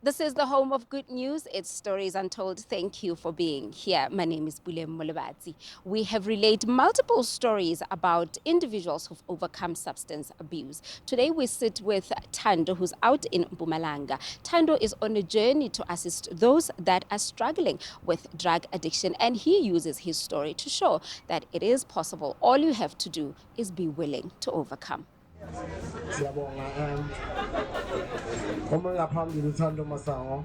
This is the home of good news. It's Stories Untold. Thank you for being here. My name is Bulem Molebati. We have relayed multiple stories about individuals who've overcome substance abuse. Today we sit with Thando, who's out in Mpumalanga. Thando is on a journey to assist those that are struggling with drug addiction, and he uses his story to show that it is possible. All you have to do is be willing to overcome. Uma ngaphambili Thando masango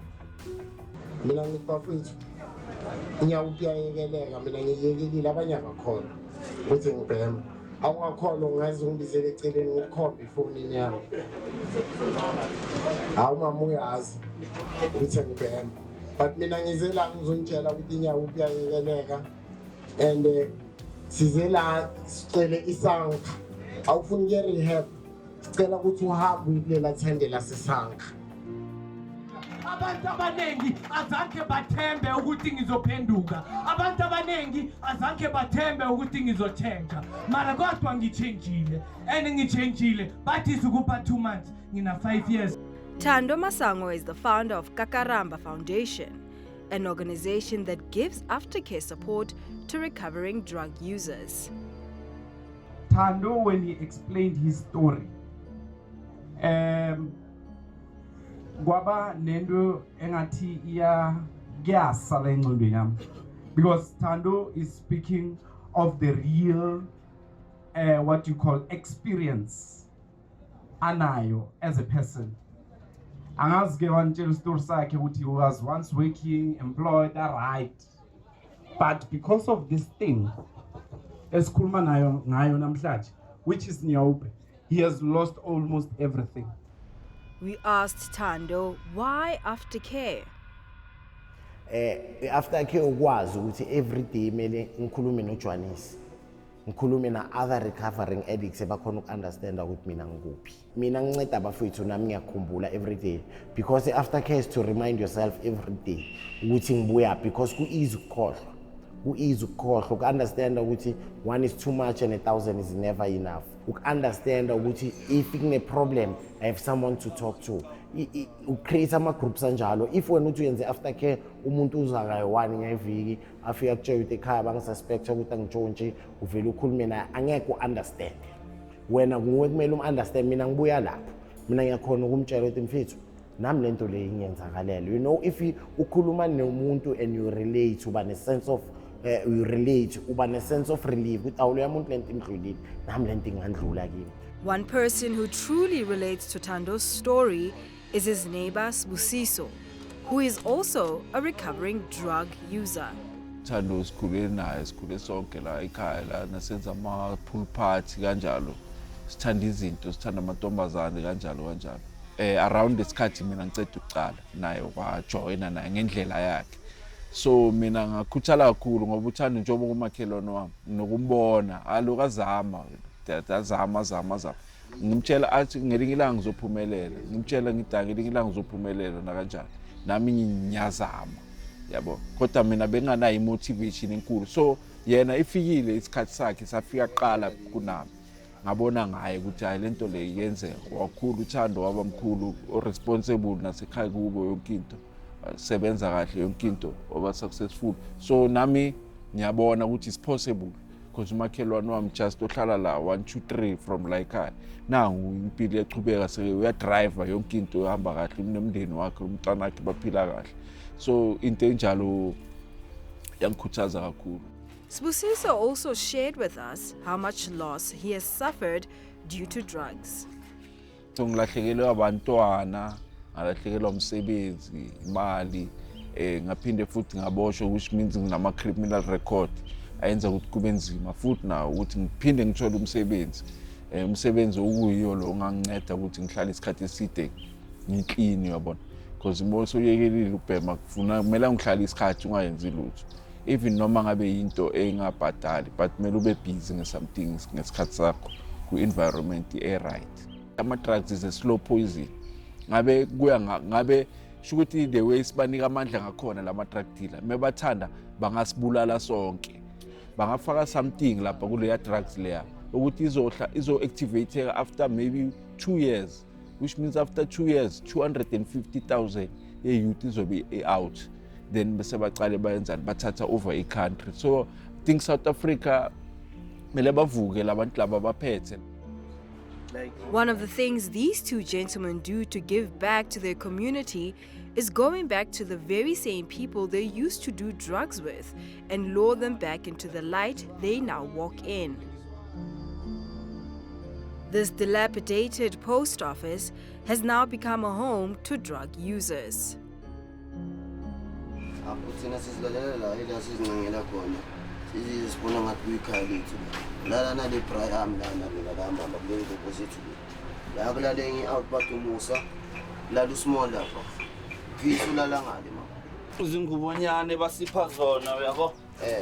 mina ngibafethu ngiyawupiyayekeleka mina ngiyekekile abanye abakhona ukuthi ngibhema awungakholwa ungaze ungibizele eceleni ngikhombe ifonini yami hawu mama uyazi ukuthi ngibhema but mina ngizela ngizongitshela ukuthi ngiyawupiyayekeleka and sizela sicele isankha awufuni ke rehab sicela ukuthi uhambe uyilela thandela sisankha abantu abanengi azange bathembe ukuthi ngizophenduka abantu abanengi azange bathembe ukuthi ngizothenga mara kodwa ngichenjile and ngichenjile bathi sikupha 2 months ngina 5 years. Thando Masango is the founder of Kakaramba Foundation, an organization that gives aftercare support to recovering drug users. Thando, when he explained his story, gwaba nendo engathi iyasala engqondweni yami, because Thando is speaking of the real what you call experience anayo as a person. Angazi ke wantshela story sakhe ukuthi he was once working employed right, but because of this thing esikhuluma ngayo namhlanje, which is Nyaube, he has lost almost everything. We asked Thando why aftercare. Aftercare ukwazi ukuthi every day mele ngikhulume noJwanisi ngikhulume na other recovering addicts abakhona ukunderstand ukuthi mina ngikuphi mina nginceda abafethu nami ngiyakhumbula every day, because aftercare is to remind yourself every day ukuthi ngibuya, because ku-easy ukukhohlwa uku-understand ukuthi 1 is too much and 1,000 is never enough, uku-understand ukuthi if kune-problem I have someone to talk to, ucreate ama-groups anjalo. If wena uthi uyenze aftercare umuntu uza ngayo 1 ngeviki afika kutshela ukuthi ekhaya bangisuspecta ukuthi angitshontshe, uvele ukhulume naye angeke u-understand. Wena nguwe kumele um-understand, mina ngibuya lapho mina ngiyakhona ukumtshela ukuthi mfethu nami lento leyo ingenzakalele. You know, if ukhuluma nomuntu and you relate uba ne-sense of uba ne-sense of relief ukuthi awuloya muntu lento imdlulile nami lento ingandlula kimi. One person who truly relates to Thando's story is his neighbor Sbusiso, who is also a recovering drug user. Thando sikhule naye, sikhule sonke la ekhaya la nasenza ama-pool party kanjalo, sithanda izinto, sithanda amantombazane kanjalo. Around lesikhathi mina ngiceda ukucala naye wajoyina naye ngendlela yakhe. So mina ngakhuthala kakhulu ngoba uThando njengoba kumakhelwane wami nokumbona aloku azama ngimtshela athi ngelinye ilanga ngizophumelela, ngimtshela ngithi ngelinye ilanga ngizophumelela nakanjani, nami ngiyazama yabo, kodwa mina benganayo imotivation enkulu. So yena ifikile isikhathi sakhe safika kuqala kunami, ngabona ngaye ukuthi hayi lento le yenzeka. Wakhulu uThando, waba mkhulu o-responsible nasekhaya kubo yonke into, sebenza kahle yonke into, waba successful. So nami ngiyabona ukuthi it's possible, because umakhelwane wami just ohlala la 1 2 3 from la ekhaya nangu impilo yachubeka, uyadrive yonke into ihamba kahle, unomndeni wakhe, umntwana wakhe baphila kahle. So into enjalo yangikhuthaza kakhulu. Sbusiso also shared with us how much loss he has suffered due to drugs. So ngilahlekelwe abantwana, ngalahlekelwa umsebenzi, imali, ngaphinde futhi ngaboshwa, which means nginama criminal record ayenza ukuthi kube nzima futhi nawo ukuthi ngiphinde ngithole umsebenzi. Umsebenzi okuyiyo lo unganginceda ukuthi ngihlale isikhathi eside ngiclean, yabona, because mose uyekelile ubhema kufuna kumele ngihlale isikhathi ungayenzi lutho, even noma ngabe into engabhadali, but kumele ube busy ngesomething ngesikhathi sakho ku-environment e-right. Ama-drugs is a slow poison. Ngabe shukuthi the way sibanika amandla ngakhona lama-drug dealer mebathanda bangasibulala sonke, bangafaka something lapha kuleya drugs leya ukuthi izo-activate after maybe 2 years which means after 2 years 250,000 ye-youth izobe out, then bese baqale bayenzani bathatha over i-country. So I think South Africa mele bavuke labantu laba baphethe. One of the things these two gentlemen do to give back to their community is going back to the very same people they used to do drugs with and lure them back into the light they now walk in. This dilapidated post office has now become a home to drug users. Uzingubonyane basipha zona uyabo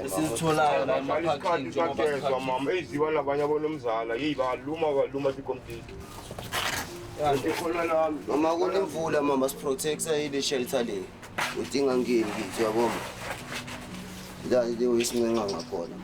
esizitholayo namaphakhingi njengoba mama eziwa nabanye abonomzala yibaluma complete mama kunemvula mama siprotecta ile shelter le udinga ngini ngithi uyabona la ile wesincenga ngakhona.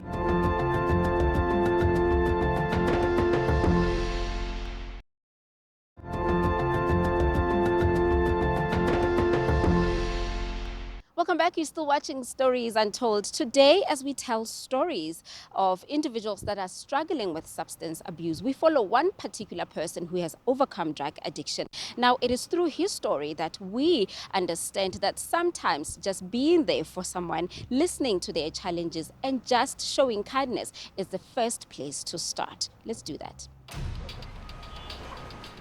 Welcome back. You're still watching Stories Untold. Today, as we tell stories of individuals that are struggling with substance abuse, we follow one particular person who has overcome drug addiction. Now, it is through his story that we understand that sometimes just being there for someone, listening to their challenges, and just showing kindness is the first place to start. Let's do that.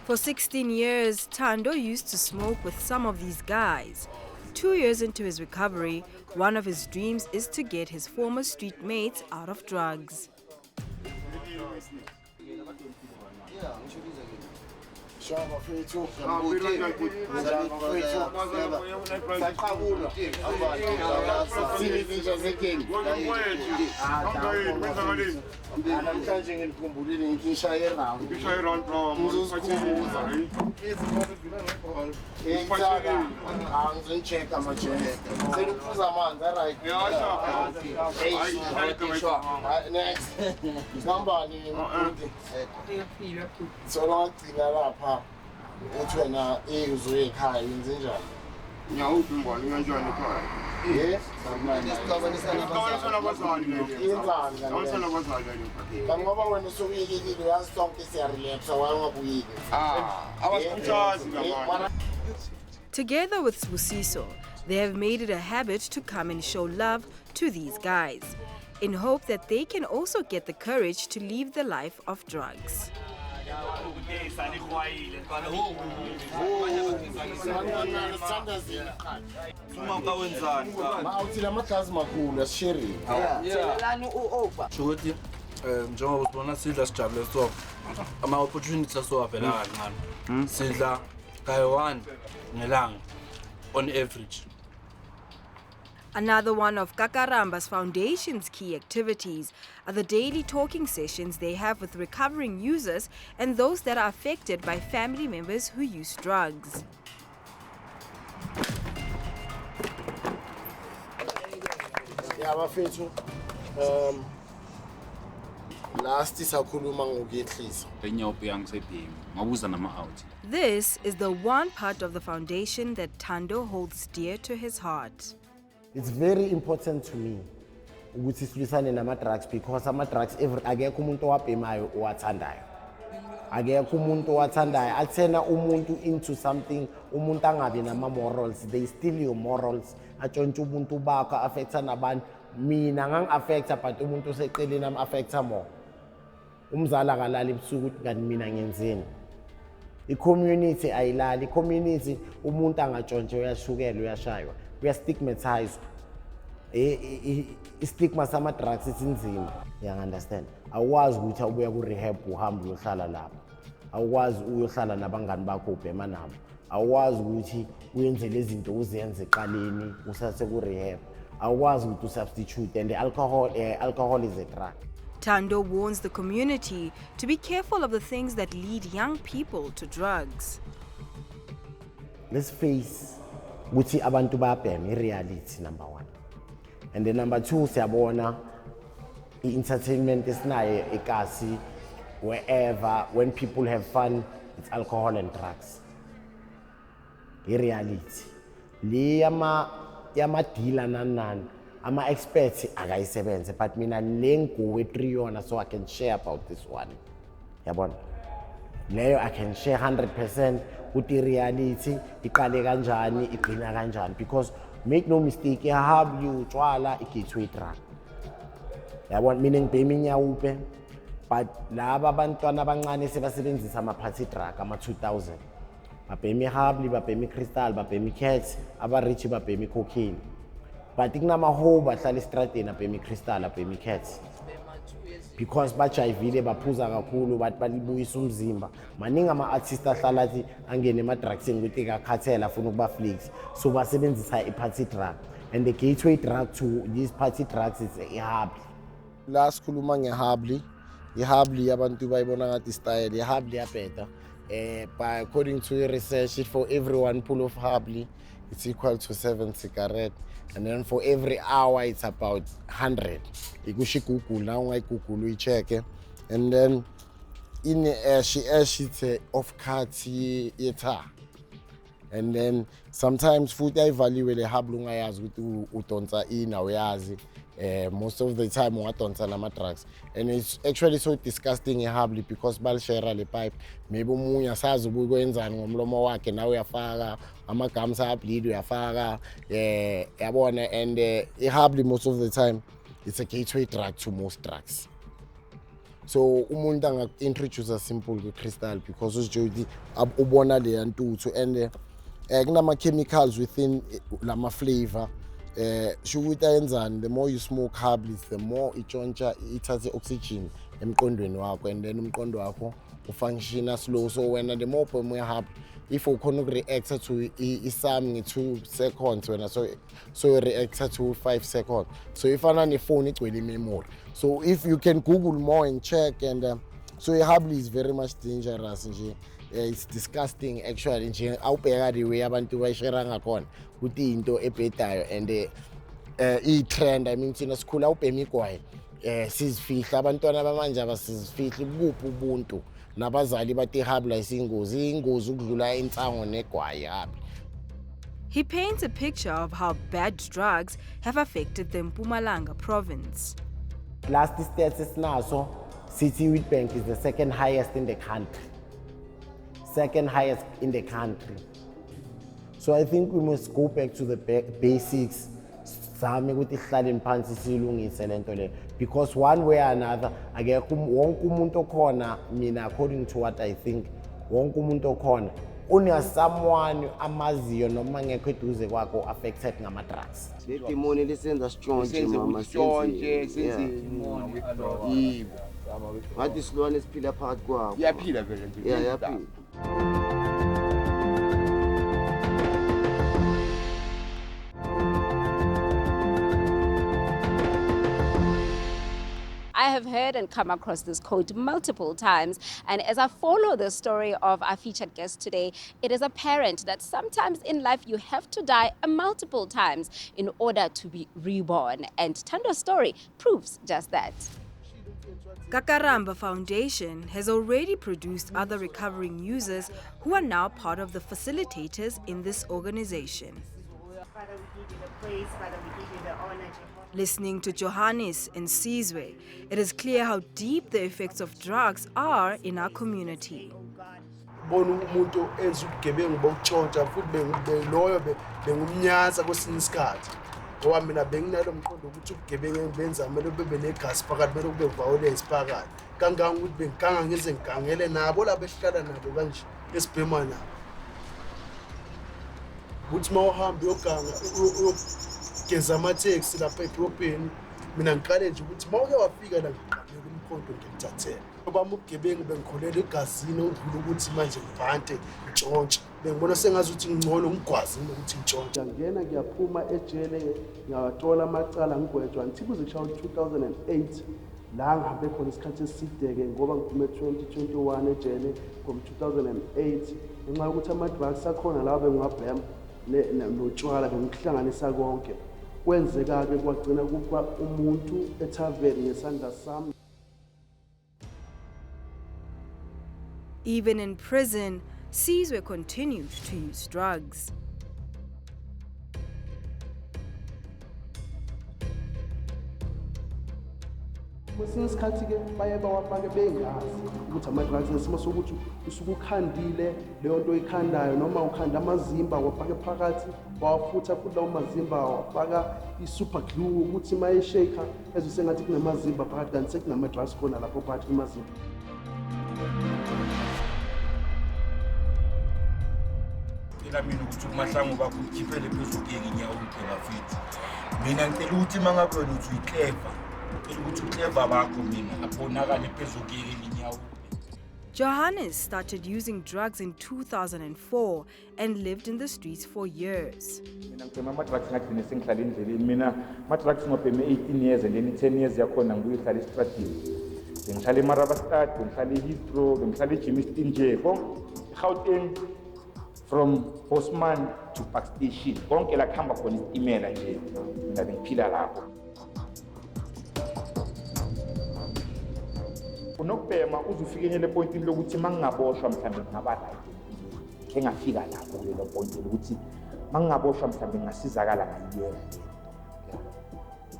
For 16 years, Thando used to smoke with some of these guys. 2 years into his recovery, one of his dreams is to get his former street mates out of drugs. Together with Sbusiso, they have made it a habit to come and show love to these guys, in hope that they can also get the courage to leave the life of drugs. Njengoba usibona sidla sijabule so ama-opportunities asowavela kancane sidla kayi-1 ngelanga on average. Another one of Kakaramba's foundation's key activities are the daily talking sessions they have with recovering users and those that are affected by family members who use drugs. This is the one part of the foundation that Thando holds dear to his heart. It's very important to me ukuthi silisane nama-drugs because ama-drugs akekho umuntu owabhemayo owathandayo. Akekho umuntu owathandayo athena umuntu into something umuntu angabi nama-morals. They steal your morals. Atshontshe ubuntu bakho affecta nabantu. Mina ngangi-affecta but umuntu oseceleni am-affecta more. Umzala akalali ebusuku ukuthi ngani mina ngenzeni. I-community ayilali. I-community umuntu angatshontshe uyashukelwa uyashaywa. We are stigmatized. I-stigma sama-drugs isinzima. You understand? Awukwazi ukuthi awubuya ku-rehab uhambe uyohlala lapho. Awukwazi uyohlala nabangani bakho ubhema nabo. Awukwazi ukuthi uyenze lezi zinto uzenze eqaleni usase ku-rehab. Awukwazi ukuthi usubstitute and alcohol is a drug. Thando warns the community to be careful of the things that lead young people to drugs. Let's face ukuthi abantu bayabhema i-reality number 1. And then number 2 siyabona i-entertainment esinayo ekasi wherever when people have fun it's alcohol and drugs. I-reality. Le yama-dealer nanani, ama-experts akayisebenze, but mina le ngigowetri yona so I can share about this one. Yabona? Leyo I can share 100% ukuthi reality iqale kanjani igcina kanjani, because make no mistake, ihabli utshwala i-gateway drug. Yabona, mina ngibhema inyawupe, but laba abantwana abancane sebasebenzisa ama-party drug ama-2000. Babhema ihabli, babhema i-crystal, babhema i-cats, aba-rich babhema i-cocaine. But kunamahobe ahlala estradeni abhema i-crystal, abhema i-cats. Because bajayivile baphuza kakhulu bathi balibuyisa umzimba. Maningi ama-artist ahlala athi angene ema-drugsini ukuthi kakhathela afuna ukuba flix, so basebenzisa i-party drug. And the gateway drug to these party drugs is ihabli. La sikhuluma ngehabli, ihabli abantu bayibona ngathi style, ihabli yabheda. By according to research, for every 1 pull of habli, it's equal to 7 cigarettes. And then for every hour, it's about 100. Ikushi Google, now I Google, we check. And then in she off cut yeta. And then sometimes food I value the hablunga yaz with utonza in awayazi. Most of the time watonza nama drugs. And it's actually so disgusting habli because bal share the pipe. Maybe munya sazu bugo enzani ngomlomo wake na uyafaka amagamsa bleed uyafaka yabona. And habli most of the time it's a gateway drug to most drugs. So umuntu anga introduce a simple crystal because usjodi ubona le yantuthu, and kunama chemicals within lama flavor. The more you smoke hablis, the more it has oxygen emqondweni wakho, and then umqondo wakho ufunction slow. So when the more you have, if you can react to some 2 seconds, when so you react to 5 seconds. So if I'm on the phone, it will be more. So if you can Google more and check, and so a habli is very much dangerous. It's disgusting actually. Awubheka the way abantu bayishare ngakhona ukuthi into ebhedayo, and i-trend, I mean thina sikhula ubhema igwayi sizifihla, abantwana bamanje abasizifihli kuphi ubuntu, nabazali bathi ihabli ayingozi ukudlula insango negwayi ihabli. He paints a picture of how bad drugs have affected the Mpumalanga province. Last stats esinaso, City Wheatbank is the second highest in the country. Second highest in the country. So I think we must go back to the basics. Because one way or another, according to what I think, someone amaziyo noma ngekho eduze kwakho affected ngama drugs. Lemoni lisenza strong mama, Yibo. ngathi silwane siphila phakathi kwakho. Iyaphila vele nje. Iyaphila. I have heard and come across this quote multiple times, and as I follow the story of our featured guest today, it is apparent that sometimes in life you have to die multiple times in order to be reborn, and Thando's story proves just that. Kakaramba Foundation has already produced other recovering users who are now part of the facilitators in this organization. Father, we give you the praise. Father, we give you the honor. Listening to Johannes and Sizwe, it is clear how deep the effects of drugs are in our community. Bona umuntu enza ubugebengu bokutshontsha futhi loyo bengumnyaza kwesinye isikhathi. Ngoba mina benginalo mqondo ukuthi ubugebengu engibenza kumele bebe negazi phakathi, kumele kube violence phakathi. Kanganga ukuthi bengiganga ngize ngigangele nabo labo esihlala nabo kanje esibhema nabo. Uthi mawuhamba uyoganga uyogeza amatheksi lapha edrobheni, mina ngiqale nje ukuthi mawuke wafika la ngiqale kumkhonto ngikuthathela. Ngoba ubugebengu bengikholela egazini udlula ukuthi manje ngibhante ngitshontshe. Bengibona sengazi ukuthi ngcono ngigwazi ukuthi ngitshontshe. Ngiyangena ngiyaphuma ejele ngiyathola amacala ngigwetshwa ngithi kuze kushawa 2008 la ngihambe khona isikhathi eside-ke ngoba ngiphume 2021 ejele from 2008 ngenxa yokuthi ama-drugs akhona lawa bengingabhema notshwala bengikuhlanganisa konke. Kwenzeka-ke kwagcina kuba umuntu ethaveni ngesandla sami. Even in prison, Sizwe continued to use drugs. Kwesinye isikhathi-ke baye bawafake bengazi ukuthi ama-drugs ngesimo sokuthi usuke ukhandile leyo nto oyikhandayo noma ukhanda amazimba wafake phakathi wawafutha futhi lawo mazimba wafaka i-super glue ukuthi uma eshake ezwe sengathi kunamazimba phakathi kanti sekunama-drugs khona lapho phakathi kumazimba. Phela mina ukuthi kumahlangu bakho ukhiphele phezulu kuyeke inyawo phela fithi. Mina ngicela ukuthi uma ngabe wena uthi uyiclever. Johannes started using drugs in 2004 and lived in the streets for years. Mina drugs ngagcina sengihlala endleleni. Mina drugs ngobheme 18 years and then 10 years yakhona ngiyohlala estradini. Bengihlala eMarabastad, bengihlala eHeathrow, bengihlala eJimmiston nje. Gauteng from Bosman to Park Station. Konke la khamba khona isitimela nje. Mina bengiphila lapho. Unokubhema uzufikenele epointini lokuthi mangingaboshwa mhlambe ngingaba right ke ngafika lapho kulelo point ukuthi mangingaboshwa mhlambe ngasizakala ngayiyela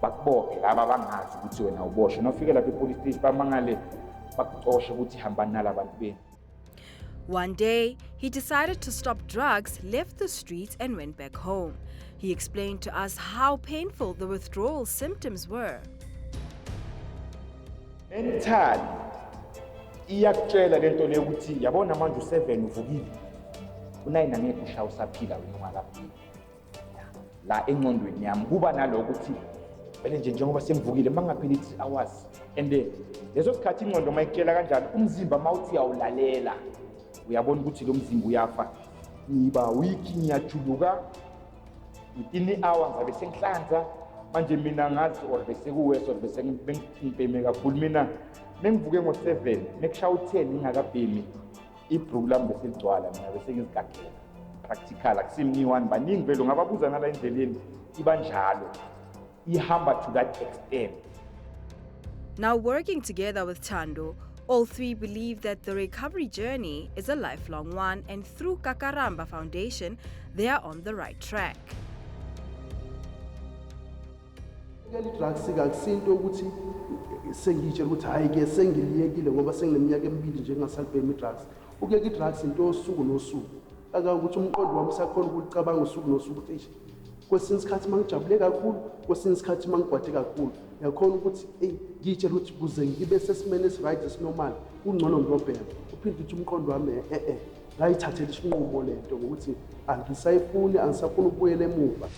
bakubophe laba bangazi ukuthi wena uboshwe nofike lapha epolice station bamangale bakucoshe ukuthi hamba nalabantu beni. One day, he decided to stop drugs, left the streets and went back home. He explained to us how painful the withdrawal symptoms were. Mentally iyakutshela lento le ukuthi yabona manje u7 uvukile u9 angeke ushaya usaphila wena lapha la engqondweni yami kuba naloko ukuthi vele nje njengoba sengivukile mangapheli 3 hours and lezo sikhathi ingqondo mayikutshela kanjalo umzimba mawuthi awulalela uyabona ukuthi lo mzimba uyafa ngiba week ngiyajuluka within hours ngabe sengihlanza manje mina ngathi or bese kuweso bese ngibheme kakhulu mina mengivuke ngo7 mekushawa u10 ngingakabhemi ibruku lami bese ligcwala mina bese ngizigagela practical akusimni one baningi vele ngababuza nala endleleni ibanjalo ihamba to that extent. Now working together with Thando, all three believe that the recovery journey is a lifelong one, and through Kakaramba Foundation they are on the right track. Drugs akusinto ukuthi sengitshela ukuthi hayi ke sengiliyekile ngoba sengineminyaka emibili nje ngingasalibhemi drugs. Ukuyeka drugs into osuku nosuku. Aka ukuthi umqondo wami sakhona ukucabanga usuku nosuku ukuthi kwesinye isikhathi mangijabule kakhulu, kwesinye isikhathi mangigwade kakhulu. Yakhona ukuthi ngitshela ukuthi kuze ngibe sesimene esiright esinormal kungcono ngiyobhema. Uphinde uthi umqondo wami ngayithathela isinqumo lento ngokuthi angisayifuni angisafuna ukubuyela emuva.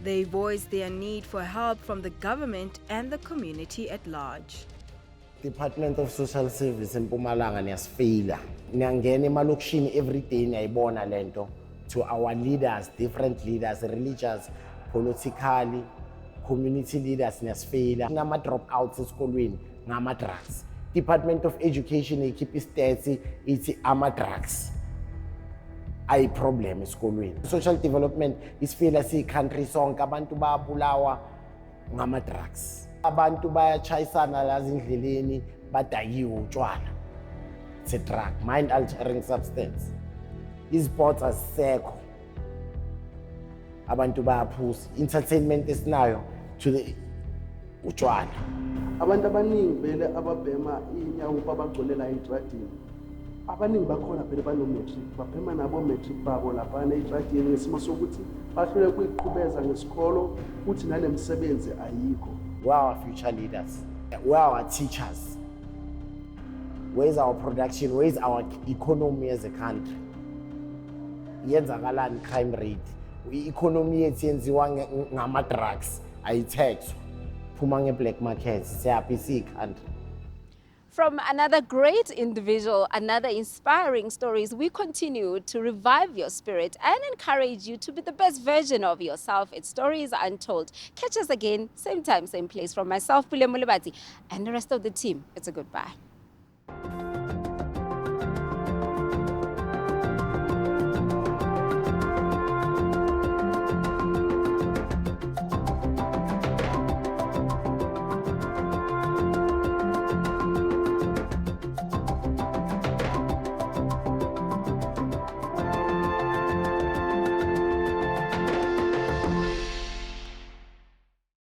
They voiced their need for help from the government and the community at large. Department of Social Service in Mpumalanga niyasifila. Niyangena emalokishini every day niyayibona lento to our leaders, different leaders, religious, politically, community leaders niyasifila. Ngama dropouts esikolweni ngama drugs. Department of Education ikhipha istats ithi ama drugs. Ay problem esikolweni. Social development isifila si country sonke abantu bayabulawa ngama drugs. Abantu bayachayisana la zindleleni badayiwe utshwala. It's a drug, mind altering substance. Isports asekho. Abantu bayaphuza. Entertainment esinayo to the utshwala. Abantu abaningi vele ababhema inyawo babagcolela edradini. Abaningi bakhona vele banometric babhema nabo metric babo lapha edradini ngesimo sokuthi bahlule kuyiqhubeza ngesikolo futhi nalemsebenzi ayikho. Where are our future leaders? Where are our teachers? Where is our production? Where is our economy as a country? Yenzakalani crime rate? I-economy yethu yenziwa ngama drugs ayithexwa. Phuma nge-black market siyaphi country. From another great individual, another inspiring stories, we continue to revive your spirit and encourage you to be the best version of yourself. It's Stories Untold. Catch us again, same time, same place. From myself, Bulem Mulebati, and the rest of the team, it's a goodbye.